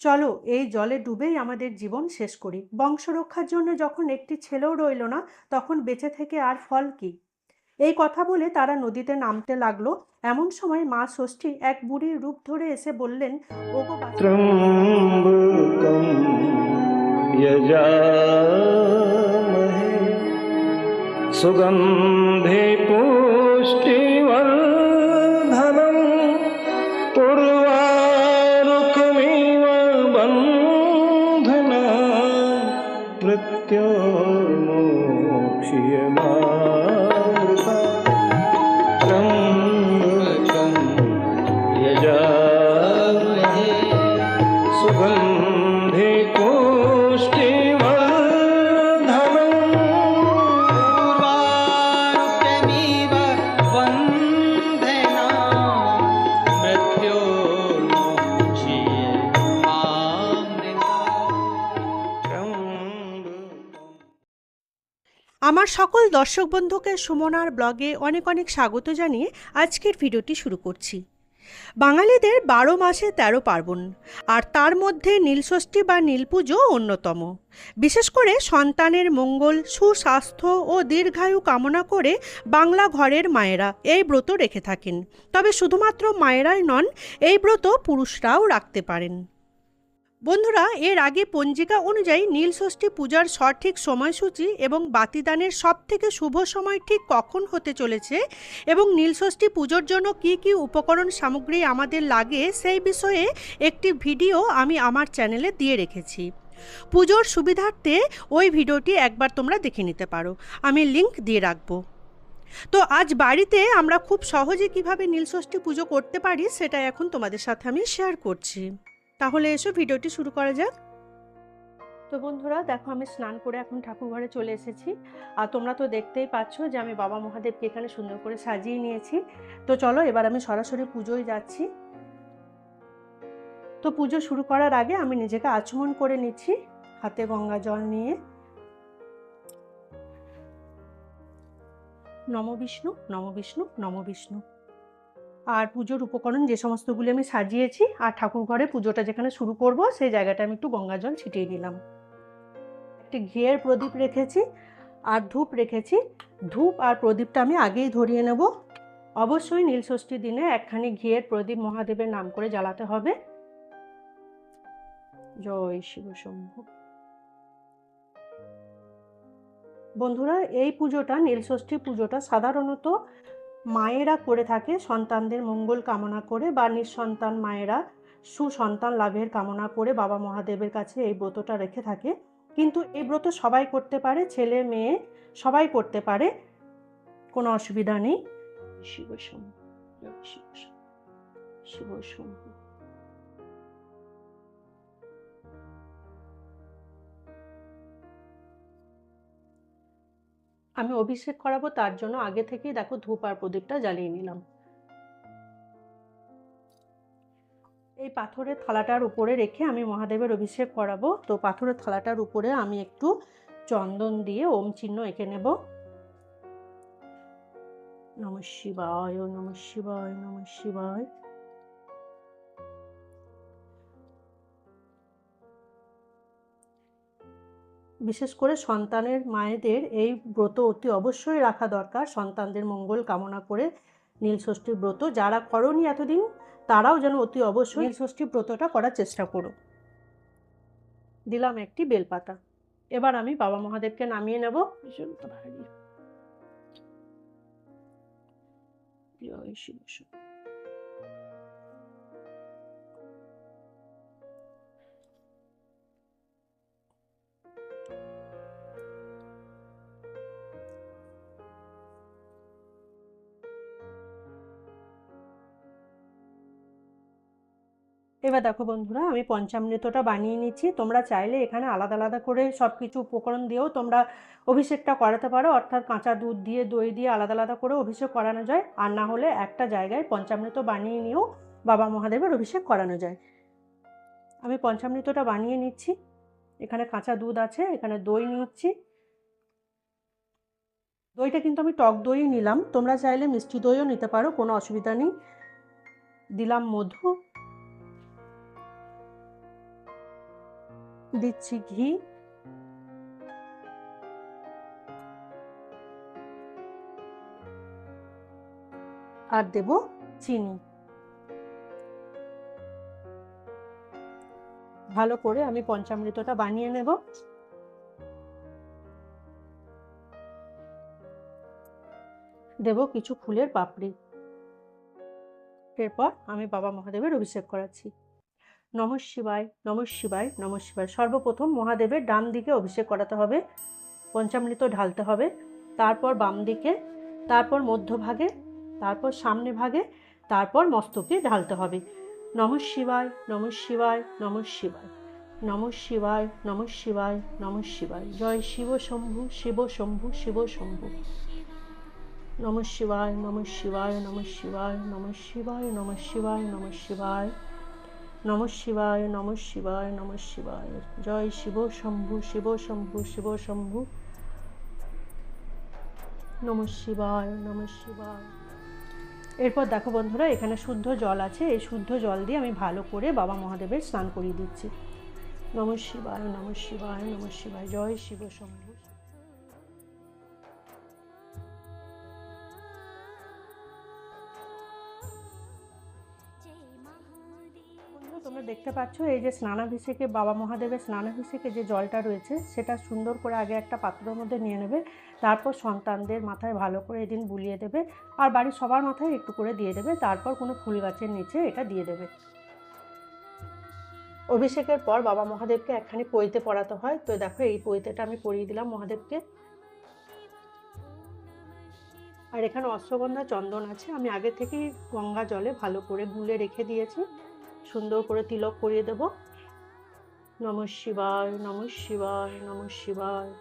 চলো এই জলে ডুবেই আমাদের জীবন শেষ করি। বংশ রক্ষার জন্য যখন একটি ছেলেও রইল না, তখন বেঁচে থেকে আর ফল কি? এই কথা বলে তারা নদীতে নামতে লাগলো। এমন সময় মা ষষ্ঠী এক বুড়ির রূপ ধরে এসে বললেন, ওগো ত্রম্বকম যজামহে সুগন্ধে পুষ্টিবর্ধনম উর্বারুকমিব বন্ধনাৎ মৃত্যোর্মোক্ষীয়মামৃতাৎ ত্রম্বকম यजामहे सुगन्धे पुष्टिवर्धनम् उर्वारुकमिव वन्देनात् मृत्योर्मुक्षीयमामृतात्। আমার সকল দর্শক বন্ধুকে সুমনার ব্লগে অনেক অনেক স্বাগত জানিয়ে আজকের ভিডিওটি শুরু করছি। বাঙালিদের 12 মাসে 13 পার্বণ, আর তার মধ্যে নীলষষ্ঠী বা নীলপুজো অন্যতম। বিশেষ করে সন্তানের মঙ্গল, সুস্বাস্থ্য ও দীর্ঘায়ু কামনা করে বাংলা ঘরের মায়েরা এই ব্রত রেখে থাকেন। তবে শুধুমাত্র মায়েরাই নন, এই ব্রত পুরুষরাও রাখতে পারেন। বন্ধুরা, এর আগে পঞ্জিকা অনুযায়ী নীলষষ্ঠী পূজার সঠিক সময়সূচি এবং বাতিদানের সবথেকে শুভ সময় ঠিক কখন হতে চলেছে এবং নীলষষ্ঠী পুজোর জন্য কি কি উপকরণ সামগ্রী আমাদের লাগে সেই বিষয়ে একটি ভিডিও আমি আমার চ্যানেলে দিয়ে রেখেছি। পুজোর সুবিধার্থে ওই ভিডিওটি একবার তোমরা দেখে নিতে পারো, আমি লিংক দিয়ে রাখবো। তো আজ বাড়িতে আমরা খুব সহজে কিভাবে নীলষষ্ঠী পুজো করতে পারি সেটা এখন তোমাদের সাথে আমি শেয়ার করছি। তাহলে এসো ভিডিওটি শুরু করা যাক। তো বন্ধুরা দেখো, আমি স্নান করে এখন ঠাকুর ঘরে চলে এসেছি। আর তোমরা তো দেখতেই পাচ্ছ যে আমি বাবা মহাদেবকে এখানে সুন্দর করে সাজিয়ে নিয়েছি। তো চলো এবার আমি সরাসরি পুজোয় যাচ্ছি। তো পুজো শুরু করার আগে আমি নিজেকে আচমন করে নিচ্ছি হাতে গঙ্গা জল নিয়ে। নমো বিষ্ণু, নমো বিষ্ণু, নমো বিষ্ণু। আর পুজোর উপকরণ যে সমস্তগুলি আমি সাজিয়েছি আর ঠাকুর ঘরে পুজোটা যেখানে শুরু করব সেই জায়গাটা আমি একটু গঙ্গা জল ছিটিয়ে নিলাম। একটি ঘিয়ের প্রদীপ রেখেছি আর ধূপ রেখেছি। ধূপ আর প্রদীপটা আমি আগেই ধরিয়ে নেব। অবশ্যই নীলষষ্ঠীর দিনে একখানি ঘিয়ের প্রদীপ মহাদেবের নাম করে জ্বালাতে হবে। জয় শিব শম্ভু। বন্ধুরা, এই পুজোটা নীলষষ্ঠী পুজোটা সাধারণত মায়েরা করে থাকে সন্তানদের মঙ্গল কামনা করে, বা নিঃসন্তান মায়েরা সুসন্তান লাভের কামনা করে বাবা মহাদেবের কাছে এই ব্রতটা রেখে থাকে। কিন্তু এই ব্রত সবাই করতে পারে, ছেলে মেয়ে সবাই করতে পারে, কোনো অসুবিধা নেই। শিব শম্ভু, শিব শম্ভু, শিব শম্ভু। আমি অভিষেক করাবো, তার জন্য আগে থেকেই দেখো ধূপ আর প্রদীপটা জ্বালিয়ে নিলাম। এই পাথরের থালাটার উপরে রেখে আমি মহাদেবের অভিষেক করাবো। তো পাথরের থালাটার উপরে আমি একটু চন্দন দিয়ে ওম চিহ্ন এঁকে নেব। নমঃ শিবায়, নমঃ শিবায়, নমঃ শিবায়। বিশেষ করে সন্তানের মায়েদের এই ব্রত অতি অবশ্যই রাখা দরকার, সন্তানদের মঙ্গল কামনা করে। নীলষষ্ঠীর ব্রত যারা করনি এতদিন, তারাও যেন অতি অবশ্যই নীলষষ্ঠী ব্রতটা করার চেষ্টা করো। দিলাম একটি বেলপাতা। এবার আমি বাবা মহাদেবকে নামিয়ে নেব। ভীষণ ভারী। জয় শিব শম্ভু। এবার দেখো বন্ধুরা, আমি পঞ্চামৃতটা বানিয়ে নিচ্ছি। তোমরা চাইলে এখানে আলাদা আলাদা করে সব কিছু উপকরণ দিয়েও তোমরা অভিষেকটা করাতে পারো, অর্থাৎ কাঁচা দুধ দিয়ে দই দিয়ে আলাদা আলাদা করে অভিষেক করানো যায়। আর না হলে একটা জায়গায় পঞ্চামৃত বানিয়ে নিয়েও বাবা মহাদেবের অভিষেক করানো যায়। আমি পঞ্চামৃতটা বানিয়ে নিচ্ছি। এখানে কাঁচা দুধ আছে, এখানে দই নিচ্ছি। দইটা কিন্তু আমি টক দই নিলাম, তোমরা চাইলে মিষ্টি দইও নিতে পারো, কোনো অসুবিধা নেই। দিলাম মধু, দিচ্ছি ঘি, আর দেব চিনি। ভালো করে আমি পঞ্চামৃতটা বানিয়ে নেব। দেব কিছু ফুলের পাপড়ি। এরপর আমি বাবা মহাদেবের অভিষেক করাচ্ছি। নমঃ শিবায়, নমঃ শিবায়, নমঃ শিবায়। সর্বপ্রথম মহাদেবের ডান দিকে অভিষেক করাতে হবে, পঞ্চামৃত ঢালতে হবে, তারপর বাম দিকে, তারপর মধ্যভাগে, তারপর সামনে ভাগে, তারপর মস্তকে ঢালতে হবে। নমঃ শিবায়, নমঃ শিবায়, নমঃ শিবায়, নমঃ শিবায়, নমঃ শিবায়, নমঃ শিবায়। জয় শিব শম্ভু, শিব শম্ভু, শিব শম্ভু। নমঃ শিবায়, নমঃ শিবায়, নমঃ শিবায়, নমঃ শিবায়, নমঃ শিবায়, নমঃ শিবায়, নমঃ শিবায়, নমঃ শিবায়, নমঃ শিবায়। জয় শিব শম্ভু, শিব শম্ভু, শিব শম্ভু। নমঃ শিবায়, নমঃ শিবায়। এরপর দেখো বন্ধুরা, এখানে শুদ্ধ জল আছে, এই শুদ্ধ জল দিয়ে আমি ভালো করে বাবা মহাদেবের স্নান করিয়ে দিচ্ছি। নমঃ শিবায়, নমঃ শিবায়, নমঃ শিবায়। জয় শিব শম্ভু। তোমরা দেখতে পাচ্ছ এই যে স্নানাভিষেকে, বাবা মহাদেবের স্নানাভিষেকে যে জলটা রয়েছে সেটা সুন্দর করে আগে একটা পাত্রের মধ্যে নিয়ে নেবে, তারপর সন্তানদের মাথায় ভালো করে এদিন বুলিয়ে দেবে, আর বাড়ির সবার মাথায় একটু করে দিয়ে দেবে, তারপর কোনো ফুল গাছের নিচে এটা দিয়ে দেবে। অভিষেকের পর বাবা মহাদেবকে একখানি পৈতে পরাতে হয়, তো দেখো এই পৈতেটা আমি পরিয়ে দিলাম মহাদেবকে। আর এখানে অশ্বগন্ধা চন্দন আছে, আমি আগে থেকেই গঙ্গা জলে ভালো করে গুলে রেখে দিয়েছি, সুন্দর করে তিলক করিয়ে দেব। নমঃ শিবায়, নমঃ শিবায়, নমঃ শিবায়,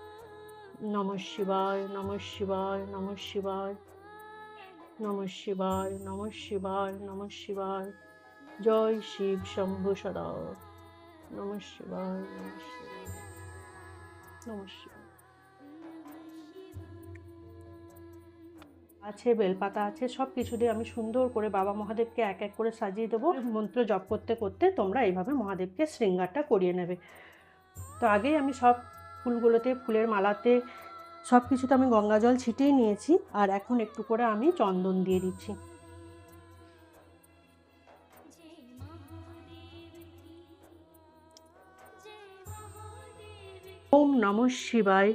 নমঃ শিবায়, নমঃ শিবায়, নমঃ শিবায়, নমঃ শিবায়, নমঃ শিবায়, নমঃ শিবায়। জয় শিব শম্ভু সদা। নমঃ শিবায়, নমঃ শিবায়, নমঃ শিবায়। আছে, বেলপাতা আছে, সব কিছু দিয়ে আমি সুন্দর করে বাবা মহাদেবকে এক এক করে সাজিয়ে দেবো। মন্ত্র জপ করতে করতে তোমরা এইভাবে মহাদেবকে শৃঙ্গারটা করিয়ে নেবে। তো আগেই আমি সব ফুলগুলোতে, ফুলের মালাতে, সব কিছুতে আমি গঙ্গা জল ছিটিয়ে নিয়েছি, আর এখন একটু করে আমি চন্দন দিয়ে দিচ্ছি। ওম নমঃ শিবায়,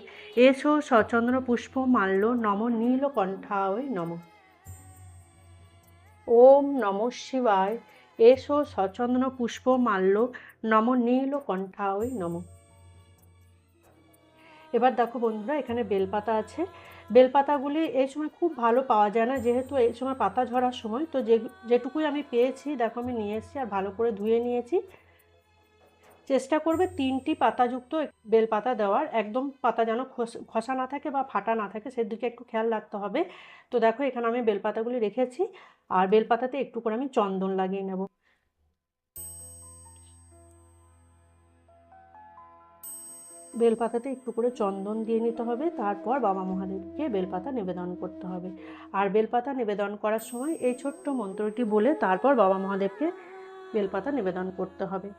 এসো সচন্দ্র পুষ্প মাল্য নম নীলকণ্ঠায় নম। ওম নমঃ শিবায়, এসো সচন্দ্র পুষ্প মাল্য নম নীলকণ্ঠায় নম। এবার দেখো বন্ধুরা, এখানে বেলপাতা আছে। বেলপাতাগুলি এই সময় খুব ভালো পাওয়া যায় না, যেহেতু এই সময় পাতা ঝরার সময়, তো যেটুকুই আমি পেয়েছি দেখো আমি নিয়ে এসেছি, আর ভালো করে ধুয়ে নিয়েছি। চেষ্টা করবে 3টি পাতাযুক্ত বেলপাতা দেওয়ার, একদম পাতা যেন খসা না থাকে বা ফাটা না থাকে, সেদিকে একটু খেয়াল রাখতে হবে। তো দেখো এখানে আমি বেলপাতাগুলি রেখেছি, আর বেলপাতাতে একটু করে আমি চন্দন লাগিয়ে নেব। বেলপাতাতে একটু করে চন্দন দিয়ে নিতে হবে, তারপর বাবা মহাদেবকে বেলপাতা নিবেদন করতে হবে। আর বেলপাতা নিবেদন করার সময় এই ছোট্ট মন্ত্রটি বলে তারপর বাবা মহাদেবকে বেলপাতা নিবেদন করতে হবে।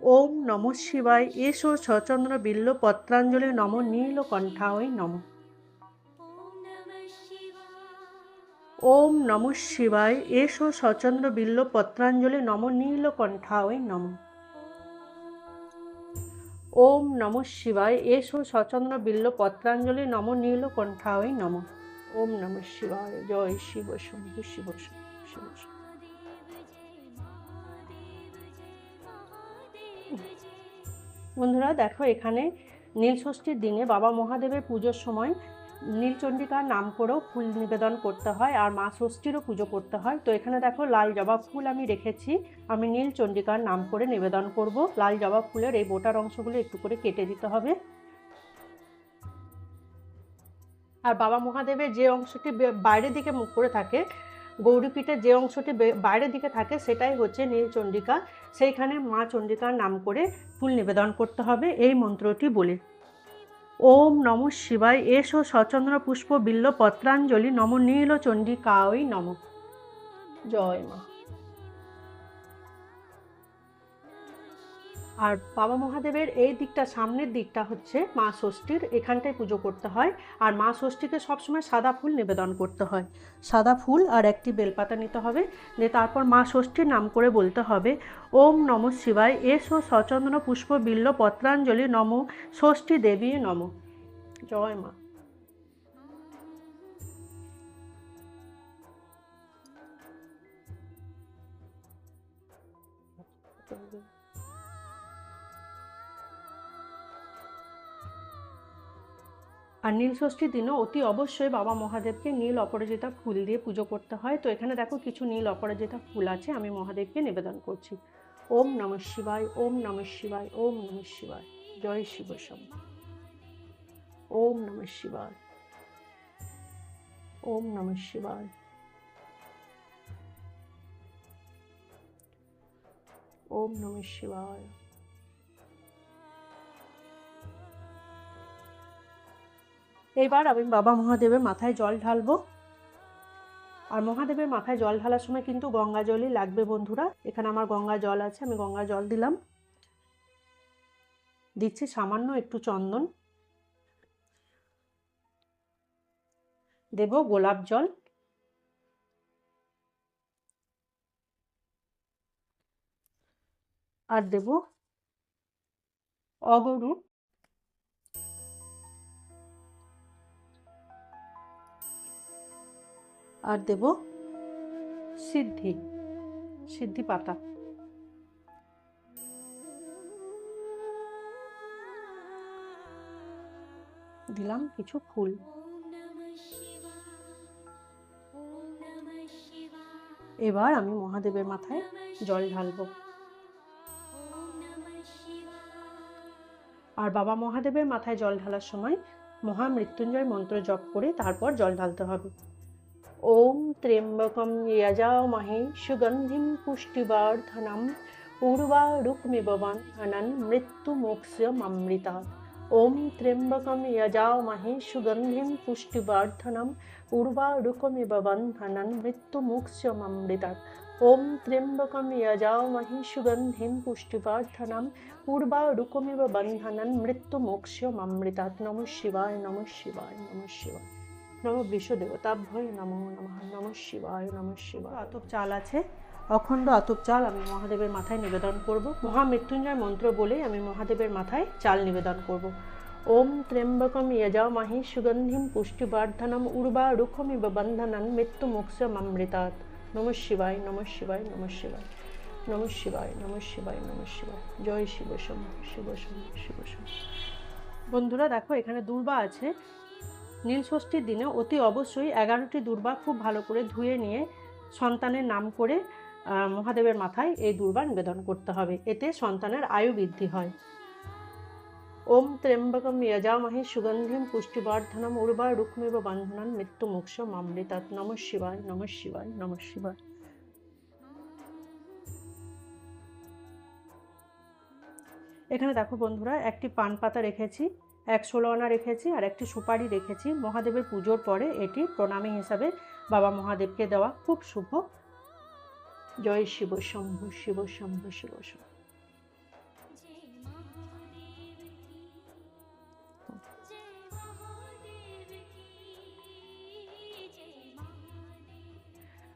ওম নমঃ শিবায়, এসো সচন্দ্র বিল্ল পত্রাঞ্জলি নম নীলকণ্ঠায় নম। ওম নমঃ শিবায়, এসো সচন্দ্র বিল্ল পত্রাঞ্জলি নম নীলকণ্ঠায় নম। ওম নমঃ শিবায়, এসো সচন্দ্র বিল্ল পত্রাঞ্জলি নম নীলকণ্ঠায় নম। ওম নমঃ শিবায়। জয় শিব শম্ভু, শিব শম্ভু, শিব শম্ভু। বন্ধুরা দেখো, এখানে নীলষষ্ঠীর দিনে বাবা মহাদেবের পুজোর সময় নীলচণ্ডিকার নাম করেও ফুল নিবেদন করতে হয়, আর মা ষষ্ঠীরও পুজো করতে হয়। তো এখানে দেখো লাল জবা ফুল আমি রেখেছি, আমি নীলচণ্ডিকার নাম করে নিবেদন করব। লাল জবা ফুলের এই বোটার অংশগুলো একটু করে কেটে দিতে হবে। আর বাবা মহাদেবের যে অংশটি বাইরের দিকে মুখ করে থাকে, গৌরীপীঠের যে অংশটি বাইরের দিকে থাকে, সেটাই হচ্ছে নীলচণ্ডিকা। সেইখানে মা চণ্ডিকার নাম করে ফুল নিবেদন করতে হবে এই মন্ত্রটি বলে। ওম নমঃ শিবায়, এসো সচন্দ্র পুষ্প বিল্ল পত্রাঞ্জলি নম নীলচণ্ডিকায় নম। জয় মা। আর বাবা মহাদেবের এই দিকটা, সামনের দিকটা হচ্ছে মা ষষ্ঠীর, এখানটায় পুজো করতে হয়। আর মা ষষ্ঠীকে সবসময় সাদা ফুল নিবেদন করতে হয়। সাদা ফুল আর একটি বেলপাতা নিতে হবে, দিয়ে তারপর মা ষষ্ঠীর নাম করে বলতে হবে ওম নমঃ শিবায় এসো সচন্দন পুষ্প বিল্ল পত্রাঞ্জলি নম ষষ্ঠী দেবী নম। জয় মা। আর নীল ষষ্ঠীর দিনও অতি অবশ্যই বাবা মহাদেবকে নীল অপরাজিতা ফুল দিয়ে পুজো করতে হয়। তো এখানে দেখো কিছু নীল অপরাজিতা ফুল আছে, আমি মহাদেবকে নিবেদন করছি। ওম নমঃ শিবায়, ওম নমঃ শিবায়, ওম নমঃ শিবায়। জয় শিব শম্ভু। ওম নমঃ শিবায়, ওম নমঃ শিবায়, ওম নমঃ শিবায়। এবার আমি বাবা মহাদেবের মাথায় জল ঢালবো। আর মহাদেবের মাথায় জল ঢালার সময় কিন্তু গঙ্গা জলই লাগবে বন্ধুরা। এখানে আমার গঙ্গা জল আছে, আমি গঙ্গা জল দিলাম। দিচ্ছি সামান্য একটু চন্দন, দেব গোলাপ জল, আর দেব অগরু, আর দেব সিদ্ধি পাতা। দিলাম কিছু ফুল। এবার আমি মহাদেবের মাথায় জল ঢালবো। আর বাবা মহাদেবের মাথায় জল ঢালার সময় মহামৃত্যুঞ্জয় মন্ত্র জপ করে তারপর জল ঢালতে হবে। ওম ত্র্যম্বকম যজামহে সুগন্ধিম পুষ্টিবর্ধনম উর্বারুকমিব বন্ধনান মৃত্যুমোক্ষয়মমৃতাৎ। ওম ত্র্যম্বকম যজামহে সুগন্ধিম পুষ্টিবর্ধনম উর্বারুকমিব বন্ধনান মৃত্যুমোক্ষয়মমৃতাৎ। ওম ত্র্যম্বকম যজামহে সুগন্ধিম পুষ্টিবর্ধনম উর্বারুকমিব বন্ধনান মৃত্যুমোক্ষয়মমৃতাৎ। নমঃ শিবায়, নমঃ শিবায়, নমঃ শিবায়। নম বিশ্বদেবতাভ্যয় নমো নমঃ। নমঃ শিবায়, নমঃ শিবায়। আতপ চাল আছে, অখণ্ড আতপ চাল আমি মহাদেবের মাথায় নিবেদন করব। মহামৃত্যুঞ্জয় মন্ত্র বলে আমি মহাদেবের মাথায় চাল নিবেদন করব। ওম ত্র্যম্বকম যজামহে সুগন্ধিম পুষ্টিবর্ধনম উর্বারুকমিব বন্ধনান মৃত্যুমোক্ষয়মমৃতাৎ। নমঃ শিবায়, নমঃ শিবায়, নমঃ শিবায়, নমঃ শিবায়, নমঃ শিবায়, নমঃ শিবায়। জয় শিব শম্ভু, শিব শম্ভু, শিব শম্ভু। বন্ধুরা দেখো এখানে দূর্বা আছে। নীল ষষ্ঠীর দিনে অতি অবশ্যই 11টি দূর্বা খুব ভালো করে ধুয়ে নিয়ে সন্তানের নাম করে মহাদেবের মাথায় এই দূর্বা নিবেদন করতে হবে, এতে সন্তানের আয়ু বৃদ্ধি হয়। ওম ত্র্যম্বকম যজামহে সুগন্ধিম পুষ্টিবর্ধনম উর্বারুকমিব বন্ধনান মৃত্যুমোক্ষয়মমৃতাৎ। নমঃ শিবায়, নমঃ শিবায়, নমঃ শিবায়। এখানে দেখো বন্ধুরা একটি পান পাতা রেখেছি, এক 16 আনা রেখেছি, আর একটি সুপারি রেখেছি। মহাদেবের পুজোর পরে এটি প্রণামী হিসাবে বাবা মহাদেবকে দেওয়া খুব শুভ। জয় শিব শম্ভু, শিব শম্ভু, শিব শম্ভু।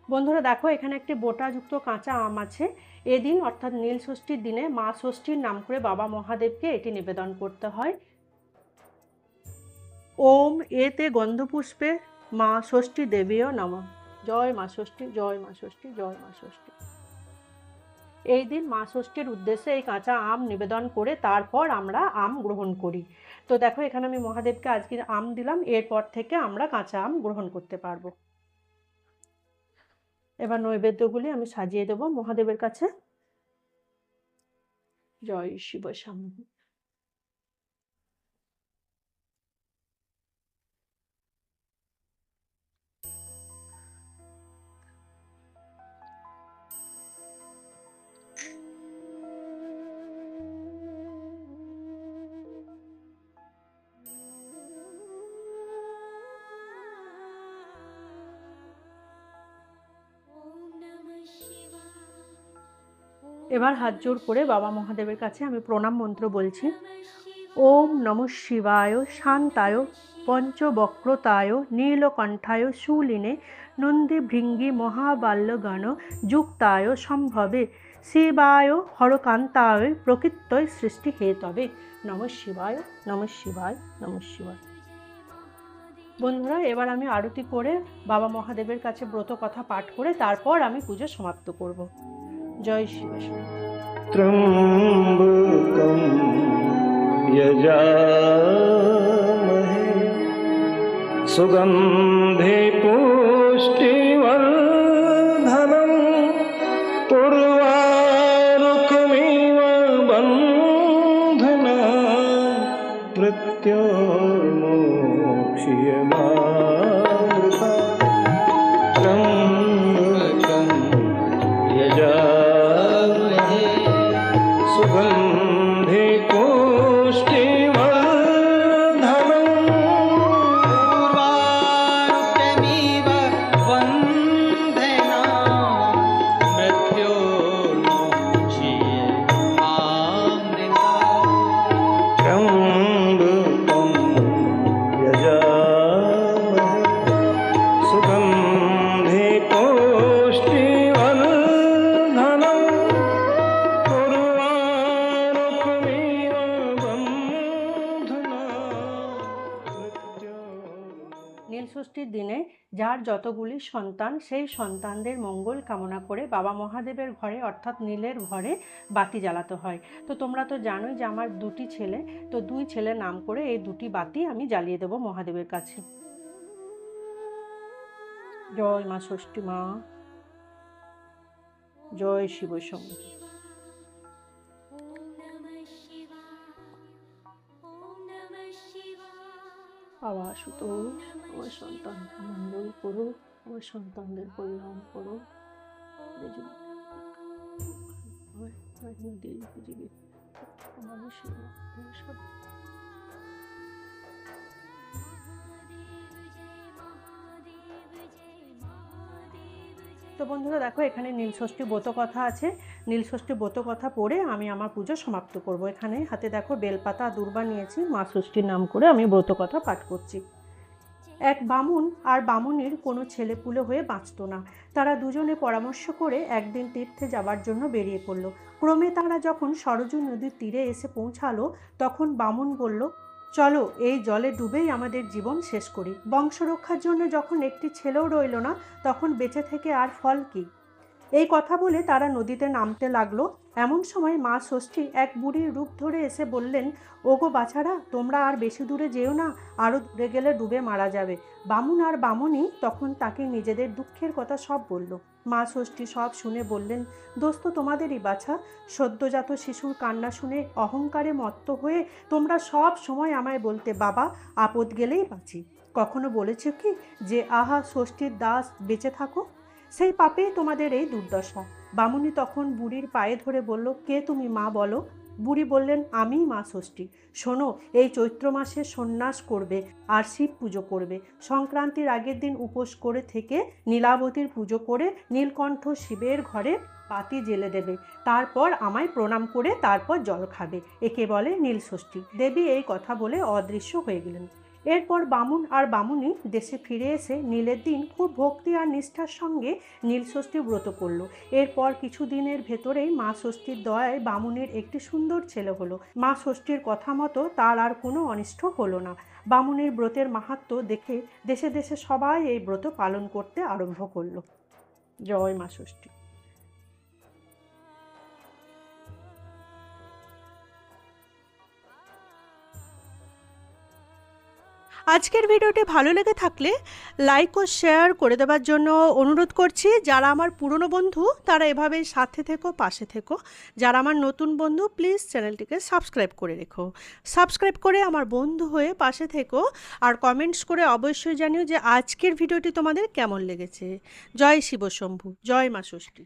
বন্ধুরা দেখো এখানে একটি বোটাযুক্ত কাঁচা আম আছে। এদিন অর্থাৎ নীল ষষ্ঠীর দিনে মা ষষ্ঠীর নাম করে বাবা মহাদেবকে এটি নিবেদন করতে হয়। ওম এতে গন্ধপুষ্পে মা ষষ্ঠী দেবীও নমঃ। জয় মা ষষ্ঠী, জয় মা ষষ্ঠী, জয় মা ষষ্ঠী। এই দিন মা ষষ্ঠীর উদ্দেশ্যে এই কাঁচা আম নিবেদন করে তারপর আমরা আম গ্রহণ করি। তো দেখো এখানে আমি মহাদেবকে আজকে আম দিলাম, এরপর থেকে আমরা কাঁচা আম গ্রহণ করতে পারবো। এবার নৈবেদ্যগুলি আমি সাজিয়ে দেব মহাদেবের কাছে। জয় শিব শম্ভু। এবার হাত জোড় করে বাবা মহাদেবের কাছে আমি প্রণাম মন্ত্র বলছি। ওম নমঃ শিবায় শান্তায় পঞ্চবক্রতায় নীলকণ্ঠায় শূলিনে নন্দী ভৃঙ্গি মহাবাল্যগণ যুক্তায় সম্ভবে শিবায় হরকান্তায় প্রকৃতয় সৃষ্টি হেতবে। নমঃ শিবায়, নমঃ শিবায়, নমঃ শিবায়। বন্ধুরা, এবার আমি আরতি করে বাবা মহাদেবের কাছে ব্রত কথা পাঠ করে তারপর আমি পুজো সমাপ্ত করব। জয় শিব। त्रम्बकं यजामहे सुगन्धे पुष्टिवर्धनम् उर्वारुकमिव बन्धनान् मृत्योर्मोक्ष्यमामृता त्र्यम्बकं यजामहे सुगन्धे पुष्टिवर्धनम् पूर्वारुकमिव बन्धनान् मृत्योर्मोक्ष्यमामृता त्र्यम्बकं यजामहे सुगन्धे पुष्टिवर्धनम् उर्वारुकमिव बन्धनान् নীলষষ্ঠীর দিনে যার যতগুলি সন্তান, সেই সন্তানদের মঙ্গল কামনা করে বাবা মহাদেবের ঘরে অর্থাৎ নীলের ঘরে বাতি জ্বালাতে হয়। তো তোমরা তো জানোই যে আমার দুটি ছেলে, তো দুই ছেলের নাম করে এই দুটি বাতি আমি জ্বালিয়ে দেবো মহাদেবের কাছে। জয় মা ষষ্ঠী মা, জয় শিব শম্ভু। বাবা সুতোষ, আমার সন্তান মঙ্গল করো, আমার সন্তানদের কল্যাণ করো। তো বন্ধুরা দেখো, এখানে নীলষষ্ঠী ব্রত কথা আছে। নীলষষ্ঠী ব্রত কথা পড়ে আমি আমার পুজো সমাপ্ত করব। এখানে হাতে দেখো বেলপাতা দুর্বা নিয়েছি, মা ষষ্ঠীর নাম করে আমি ব্রত কথা পাঠ করছি। এক বামুন আর বামুনির কোনো ছেলেপুলে হয়ে বাঁচত না। তারা দুজনে পরামর্শ করে একদিন তীর্থে যাবার জন্য বেরিয়ে পড়ল। ক্রমে তারা যখন সরজু নদীর তীরে এসে পৌঁছালো, তখন বামুন বলল, চলো এই জলে ডুবেই আমাদের জীবন শেষ করি। বংশ রক্ষার জন্য যখন একটি ছেলেও রইল না, তখন বেঁচে থেকে আর ফল কি? এই কথা বলে তারা নদীতে নামতে লাগলো। এমন সময় মা ষষ্ঠী এক বুড়ির রূপ ধরে এসে বললেন, ওগো বাছারা, তোমরা আর বেশি দূরে যেও না, আরও দূরে গেলে ডুবে মারা যাবে। বামুন আর বামুনি তখন তাকে নিজেদের দুঃখের কথা সব বলল। মা ষষ্ঠী সব শুনে বললেন, দোস্ত তোমাদেরই বাছা। সদ্যজাত শিশুর কান্না শুনে অহংকারে মত্ত হয়ে তোমরা সব সময় আমায় বলতে, বাবা আপদ গেলেই বাঁচি। কখনো বলেছে কি যে আহা ষষ্ঠীর দাস বেঁচে থাকো? সেই পাপেই তোমাদের এই দুর্দশা। বামুনি তখন বুড়ির পায়ে ধরে বলল, কে তুমি মা বলো? বুড়ি বললেন, আমিই মা ষষ্ঠী। শোনো, এই চৈত্র মাসে সন্ন্যাস করবে আর শিব পুজো করবে। সংক্রান্তির আগের দিন উপোস করে থেকে নীলাবতীর পুজো করে নীলকণ্ঠ শিবের ঘরে বাতি জ্বেলে দেবে। তারপর আমায় প্রণাম করে তারপর জল খাবে। একে বলে নীলষষ্ঠী। দেবী এই কথা বলে অদৃশ্য হয়ে গেলেন। এরপর বামুন আর বামুনি দেশে ফিরে এসে নীলের দিন খুব ভক্তি আর নিষ্ঠার সঙ্গে নীলষষ্ঠী ব্রত করল। এরপর কিছুদিনের ভেতরেই মা ষষ্ঠীর দয়ায় বামুনের একটি সুন্দর ছেলে হলো। মা ষষ্ঠীর কথা মতো তার আর কোনো অনিষ্ট হলো না। বামুনের ব্রতের মাহাত্ম্য দেখে দেশে দেশে সবাই এই ব্রত পালন করতে আরম্ভ করলো। জয় মা ষষ্ঠী। আজকের ভিডিওটি ভালো লেগে থাকলে লাইক ও শেয়ার করে দেওয়ার জন্য অনুরোধ করছি। যারা আমার পুরনো বন্ধু তারা এভাবেই সাথে থেকো, পাশে থেকো। যারা আমার নতুন বন্ধু প্লিজ চ্যানেলটিকে সাবস্ক্রাইব করে রেখো। সাবস্ক্রাইব করে আমার বন্ধু হয়ে পাশে থেকো আর কমেন্টস করে অবশ্যই জানিও যে আজকের ভিডিওটি তোমাদের কেমন লেগেছে। জয় শিব শম্ভু, জয় মা ষষ্ঠী।